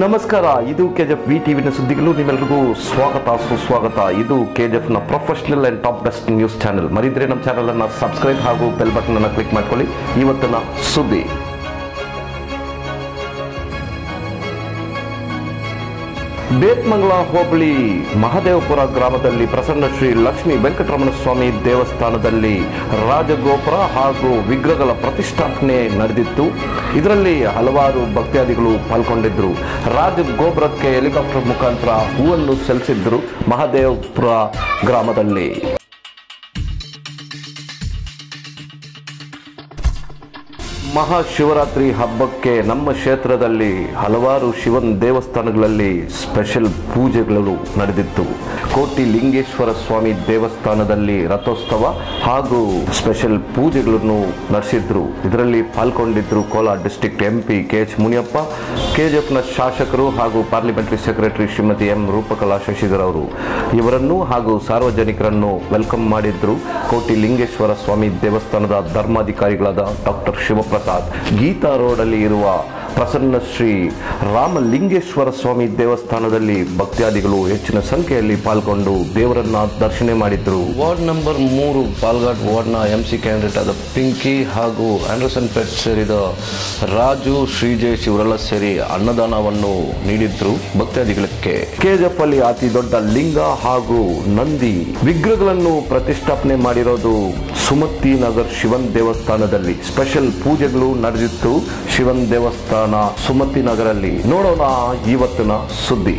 ನಮಸ್ಕಾರ, ಇದು KGF V ಟಿವಿನ ಸುದ್ದಿಗಳು. ನಿಮ್ಮೆಲ್ಲರಿಗೂ ಸ್ವಾಗತ ಸುಸ್ವಾಗತ. ಇದು ಕೆಜಿಎಫ್ ನ professional and top best news channel. ಮರಿದ್ರೆ ನಮ್ಮ ಚಾನೆಲ್ ಅನ್ನು ಸಬ್ಸ್ಕ್ರೈಬ್ ಹಾಗೂ ಬೆಲ್ ಬಟನ್ ಅನ್ನು ಕ್ಲಿಕ್ ಮಾಡ್ಕೊಳ್ಳಿ. ಇವತ್ತಿನ ಸುದ್ದಿ: ಬೇತ್ಮಂಗಲ ಹೋಬಳಿ ಮಹದೇವಪುರ ಗ್ರಾಮದಲ್ಲಿ ಪ್ರಸನ್ನ ಶ್ರೀ ಲಕ್ಷ್ಮೀ ವೆಂಕಟರಮಣ ಸ್ವಾಮಿ ದೇವಸ್ಥಾನದಲ್ಲಿ ರಾಜಗೋಪುರ ಹಾಗೂ ವಿಗ್ರಹಗಳ ಪ್ರತಿಷ್ಠಾಪನೆ ನಡೆದಿತ್ತು. ಇದರಲ್ಲಿ ಹಲವಾರು ಭಕ್ತಾದಿಗಳು ಪಾಲ್ಗೊಂಡಿದ್ದರು. ರಾಜಗೋಪುರಕ್ಕೆ ಹೆಲಿಕಾಪ್ಟರ್ ಮುಖಾಂತರ ಹೂವನ್ನು ಸಲ್ಲಿಸಿದ್ರು ಮಹದೇವಪುರ ಗ್ರಾಮದಲ್ಲಿ. ಮಹಾಶಿವರಾತ್ರಿ ಹಬ್ಬಕ್ಕೆ ನಮ್ಮ ಕ್ಷೇತ್ರದಲ್ಲಿ ಹಲವಾರು ಶಿವನ ದೇವಸ್ಥಾನಗಳಲ್ಲಿ ಸ್ಪೆಷಲ್ ಪೂಜೆಗಳು ನಡೆದಿತ್ತು. ಕೋಟಿ ಲಿಂಗೇಶ್ವರ ಸ್ವಾಮಿ ದೇವಸ್ಥಾನದಲ್ಲಿ ರಥೋತ್ಸವ ಹಾಗೂ ಸ್ಪೆಷಲ್ ಪೂಜೆಗಳನ್ನು ನಡೆಸಿದ್ರು. ಇದರಲ್ಲಿ ಪಾಲ್ಗೊಂಡಿದ್ರು Kolar district MP KH Muniyappa, KGFನ ಶಾಸಕರು ಹಾಗೂ parliamentary secretary Shrimati M Roopakala Shashidhar ಅವರು. ಇವರನ್ನು ಹಾಗೂ ಸಾರ್ವಜನಿಕರನ್ನು ವೆಲ್ಕಮ್ ಮಾಡಿದ್ರು. ಕೋಟಿ ಲಿಂಗೇಶ್ವರ ಸ್ವಾಮಿ ದೇವಸ್ಥಾನದ ಧರ್ಮಾಧಿಕಾರಿಗಳಾದ ಡಾಕ್ಟರ್ ಶಿವಪ್ರಸಾದ್, ಗೀತಾ ರೋಡ್ ಅಲ್ಲಿ ಇರುವ ಪ್ರಸನ್ನ ಶ್ರೀ ರಾಮಲಿಂಗೇಶ್ವರ ಸ್ವಾಮಿ ದೇವಸ್ಥಾನದಲ್ಲಿ ಭಕ್ತಾದಿಗಳು ಹೆಚ್ಚಿನ ಸಂಖ್ಯೆಯಲ್ಲಿ ಪಾಲ್ಗೊಂಡು ದೇವರನ್ನ ದರ್ಶನ ಮಾಡಿದ್ರು. ವಾರ್ಡ್ ನಂಬರ್ 3 ಪಾಲ್ಘಾಟ್ ವಾರ್ಡ್ನ MC ಕ್ಯಾಂಡಿಡೇಟ್ ಆದ ಪಿಂಕಿ ಹಾಗೂ ಆಂಡರ್ಸನ್ ಪೆಟ್ ಸೇರಿದ ರಾಜು, ಶ್ರೀಜೇಶ್ ಇವರೆಲ್ಲ ಸೇರಿ ಅನ್ನದಾನವನ್ನು ನೀಡಿದ್ರು ಭಕ್ತಾದಿಗಳಿಗೆ. KGF ಅಲ್ಲಿ ಅತಿ ದೊಡ್ಡ ಲಿಂಗ ಹಾಗೂ ನಂದಿ ವಿಗ್ರಹಗಳನ್ನು ಪ್ರತಿಷ್ಠಾಪನೆ ಮಾಡಿರೋದು ಸುಮತಿ ನಗರ್ ಶಿವನ್ ದೇವಸ್ಥಾನದಲ್ಲಿ. ಸ್ಪೆಷಲ್ ಪೂಜೆಗಳು ನಡೆದಿತ್ತು ಶಿವನ್ ದೇವಸ್ಥಾನ ಸುಮತಿ ನಗರಲ್ಲಿ. ನೋಡೋಣ ಇವತ್ತಿನ ಸುದ್ದಿ.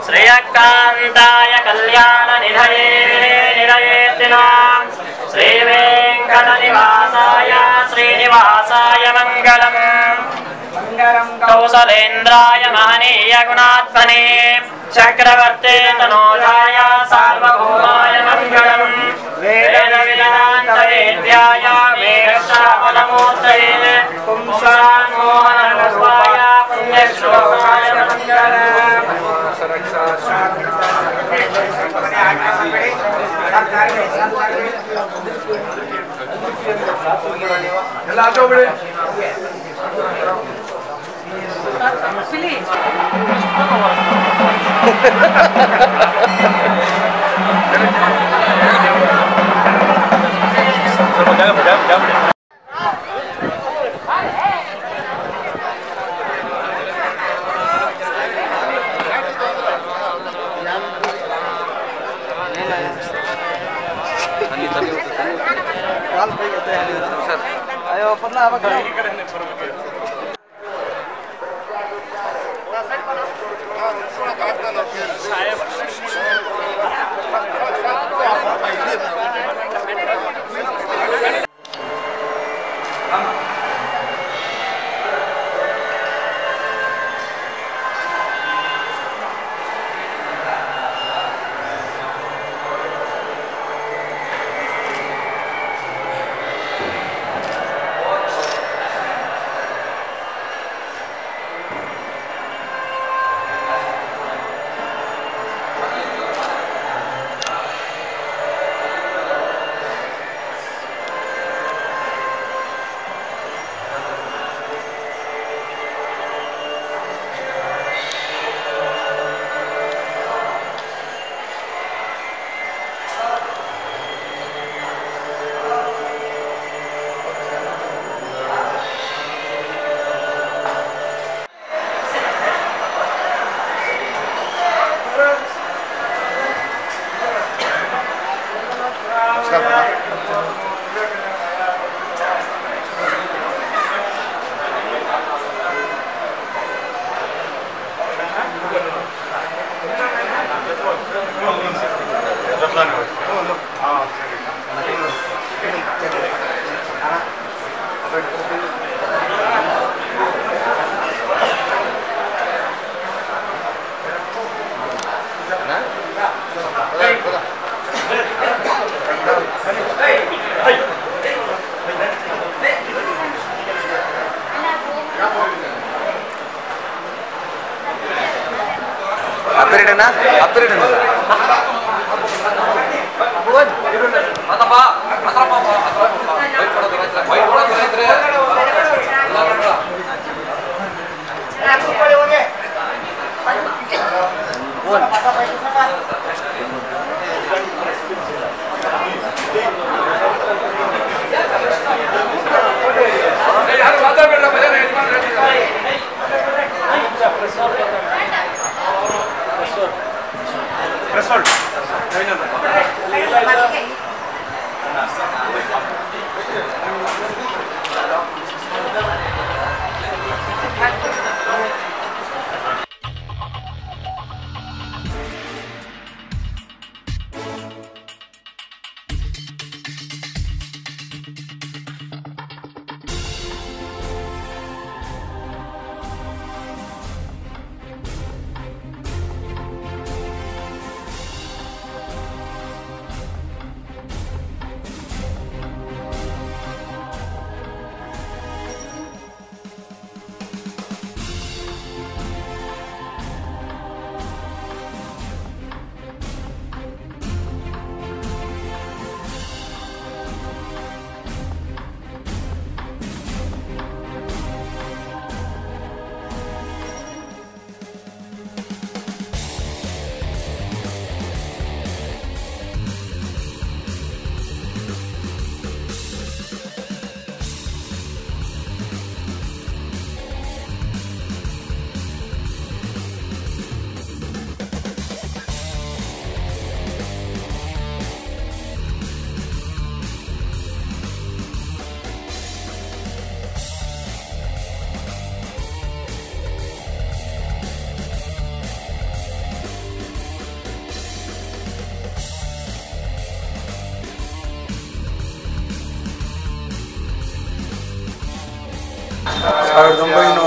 ಶ್ರೇಯಕಾಂತಾಯ ಕಲ್ಯಾಣ ನಿಧಯೇ ನಿರಯೇತಿನಾಂ ಶ್ರೀ ವೆಂಕಟ ನಿವಾಸಾಯ ಶ್ರೀನಿವಾಸಾಯ ಮಂಗಳಂ. ಕೌಸಲೇಂದ್ರಾಯ ಮಹನೀಯ ಗುಣಾತ್ಮನೇ ಚಕ್ರವರ್ತಿ ತನೋಜಾಯ ಸಾರ್ವಭೌಮಾಯ ಮಂಗಳಂ. ವೇದ ವೇದಾಂತ ವೇದ್ಯಾಯ ವೇದಾಮೂರ್ತಯೇ ಪುಂಸಾನ್ ಮೋಹನ ರೂಪಾಯ ಪುಣ್ಯಶ್ಲೋಕಾಯ ಮಂಗಳಂ.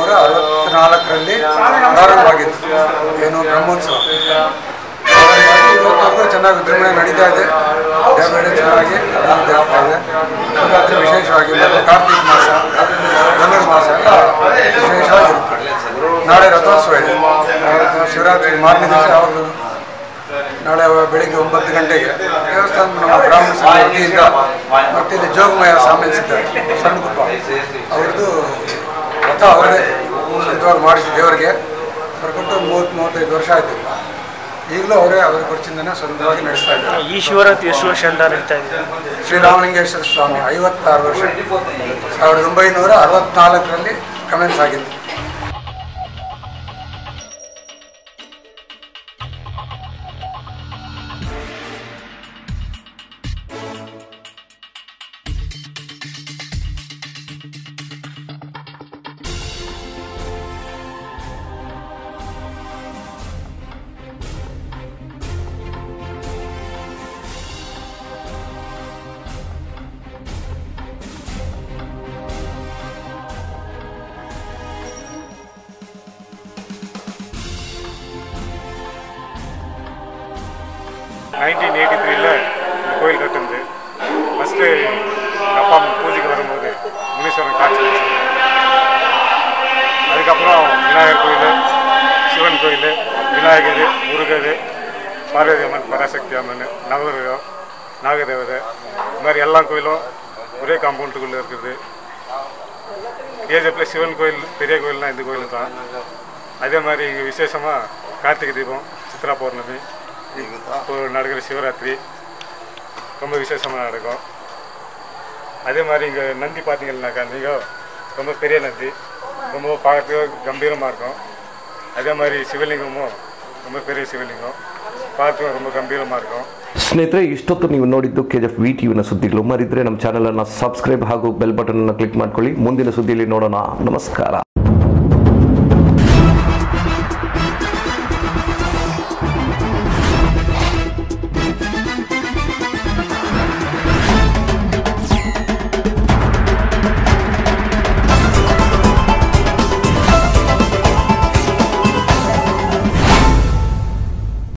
1964ರಲ್ಲಿ ಪ್ರಾರಂಭವಾಗಿತ್ತು ಏನು ಬ್ರಹ್ಮೋತ್ಸವ. ಇವತ್ತವರೆಗೂ ಚೆನ್ನಾಗಿ ವಿಜೃಂಭಣೆ ನಡೀತಾ ಇದೆ. ದೇವಬೇಡ ಚೆನ್ನಾಗಿ ಅಭಿವೃದ್ಧಿ ಆಗ್ತಾ ಇದೆ. ಶಿವರಾತ್ರಿ ವಿಶೇಷವಾಗಿ ಮತ್ತು ಕಾರ್ತಿಕ್ ಮಾಸ ಧನುರ್ಮಾಸ ಎಲ್ಲ ವಿಶೇಷವಾಗಿರುತ್ತೆ. ನಾಳೆ ರಥೋತ್ಸವ ಇದೆ. ಶಿವರಾತ್ರಿ ಮಾರನೇ ದಿವಸ ಯಾವಾಗಲೂ ನಾಳೆ ಬೆಳಿಗ್ಗೆ 9 ಗಂಟೆಗೆ ದೇವಸ್ಥಾನ ನಮ್ಮ ಬ್ರಾಹ್ಮಣ ಸಂಘ ವತಿಯಿಂದ ಮತ್ತು ಇಲ್ಲಿ ಜೋಗಮಯ ಸಾಮಂತಿಸಿದ್ದಾರೆ ಸಣ್ಣಗುಪ್ಪ ಅವ್ರದ್ದು ರಥ ಅವರೇ ಸ್ವಂತವಾಗಿ ಮಾಡಿಸಿ ದೇವರಿಗೆ ಬರ್ಕೊಟ್ಟು 30-35 ವರ್ಷ ಆಯಿತು. ಈಗಲೂ ಅವರೇ ಅವರ ಖರ್ಚಿಂದನೇ ಸ್ವಂತವಾಗಿ ನಡೆಸ್ತಾ ಇದ್ದಾರೆ. ಈ ಶಿವರಾತ್ರಿ ಎಷ್ಟು ವರ್ಷದಿಂದ ನಡೀತಾ ಇದೆ? ಶ್ರೀರಾಮಲಿಂಗೇಶ್ವರ ಸ್ವಾಮಿ 56 ವರ್ಷ 1964ರಲ್ಲಿ ಕಮೆನ್ಸ್ ಆಗಿತ್ತು. கோயில் கட்டுந்து ஃபஸ்ட்டு அப்பா அம்மா பூஜைக்கு வரும்போது முனீஸ்வரன் காட்சி வச்சுருந்தேன். அதுக்கப்புறம் விநாயகர் கோயில், சிவன் கோயில், விநாயகர், முருகர், பார்வதி அம்மன், பராசக்தி அம்மன், நவகிரகம், நாகதேவதை, இந்த மாதிரி எல்லா கோயிலும் ஒரே காம்பவுண்டுக்குள்ளே இருக்குது. ஏஜப்பில் சிவன் கோயில் பெரிய கோயில்னால் இந்த கோயில் தான். அதே மாதிரி இங்கே விசேஷமாக கார்த்திகை தீபம், சித்ரா பௌர்ணமி, இப்போ நடக்கிற சிவராத்திரி ரொம்ப விசேஷமாக நடக்கும். அதே மாதிரி இங்கே நந்தி பார்த்தீங்கன்னாக்கா நீங்கள் ரொம்ப பெரிய நந்தி, ரொம்ப பார்க்கறதுக்கு கம்பீரமாக இருக்கும். அதே மாதிரி சிவலிங்கமும் ரொம்ப பெரிய சிவலிங்கம், பார்க்கறதுக்கு ரொம்ப ಗಂಭೀರமாக இருக்கும். ಸ್ನೇಹಿತರೆ, ಇಷ್ಟೊತ್ತು ನೀವು ನೋಡಿದ್ದು KGF VTVನ ಸುದ್ದಿಗಳು. ಮರಿದ್ರೆ ನಮ್ಮ ಚಾನಲನ್ನು ಸಬ್ಸ್ಕ್ರೈಬ್ ಹಾಗೂ ಬೆಲ್ ಬಟನ್ ಅನ್ನು ಕ್ಲಿಕ್ ಮಾಡ್ಕೊಳ್ಳಿ. ಮುಂದಿನ ಸುದ್ದಿಯಲ್ಲಿ ನೋಡೋಣ. ನಮಸ್ಕಾರ.